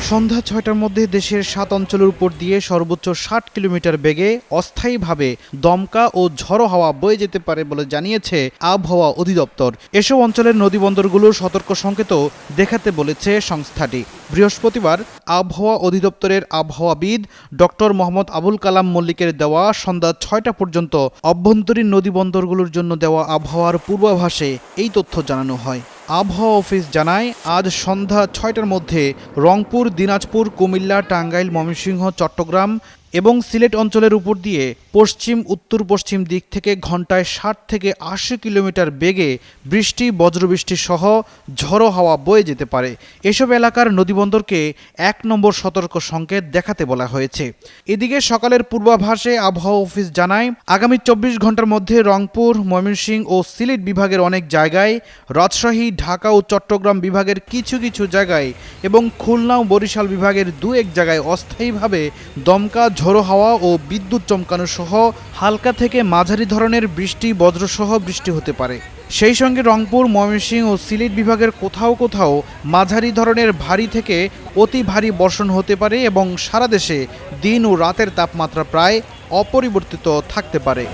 সন্ধ্যা ৬টার মধ্যে দেশের ৭ অঞ্চলের উপর দিয়ে সর্বোচ্চ ৬০ কিলোমিটার বেগে অস্থায়ীভাবে দমকা ও ঝড়ো হাওয়া বয়ে যেতে পারে বলে জানিয়েছে আবহাওয়া অধিদপ্তর। এসব অঞ্চলের নদীবন্দরগুলোর সতর্ক সংকেতও দেখাতে বলেছে সংস্থাটি। বৃহস্পতিবার আবহাওয়া অধিদপ্তরের আবহাওয়াবিদ ডক্টর মোহাম্মদ আবুল কালাম মল্লিকের দেওয়া সন্ধ্যা ৬টা পর্যন্ত অভ্যন্তরীণ নদীবন্দরগুলোর জন্য দেওয়া আবহাওয়ার পূর্বাভাসে এই তথ্য জানানো হয়। আবহাওয়া অফিস জানায়, আজ সন্ধ্যা ৬টার মধ্যে রংপুর, দিনাজপুর, কুমিল্লা, টাঙ্গাইল, ময়মনসিংহ, চট্টগ্রাম এবং সিলেট অঞ্চলের উপর দিয়ে পশ্চিম উত্তর পশ্চিম দিক থেকে ঘন্টায় ৬০ থেকে ৮০ কিলোমিটার বেগে বৃষ্টি, বজ্রবৃষ্টি সহ ঝড়ো হাওয়া বয়ে যেতে পারে। এসব এলাকার নদীবন্দরকে ১ নম্বর সতর্ক সংকেত দেখাতে বলা হয়েছে। এদিকে সকালের পূর্বাভাসে আবহাওয়া অফিস জানায়, আগামী ২৪ ঘন্টার মধ্যে রংপুর, ময়মনসিংহ ও সিলেট বিভাগের অনেক জায়গায়, রাজশাহী, ঢাকা ও চট্টগ্রাম বিভাগের কিছু কিছু জায়গায় এবং খুলনা ও বরিশাল বিভাগের ২-১ জায়গায় অস্থায়ীভাবে দমকা, ঝোড়ো হাওয়া ও বিদ্যুৎ চমকানো সহ হালকা থেকে মাঝারি ধরনের বৃষ্টি, বজ্রসহ বৃষ্টি হতে পারে। সেই সঙ্গে রংপুর, ময়মনসিংহ ও সিলেট বিভাগের কোথাও কোথাও মাঝারি ধরনের ভারী থেকে অতি ভারী বর্ষণ হতে পারে এবং সারা দেশে দিন ও রাতের তাপমাত্রা প্রায় অপরিবর্তিত থাকতে পারে।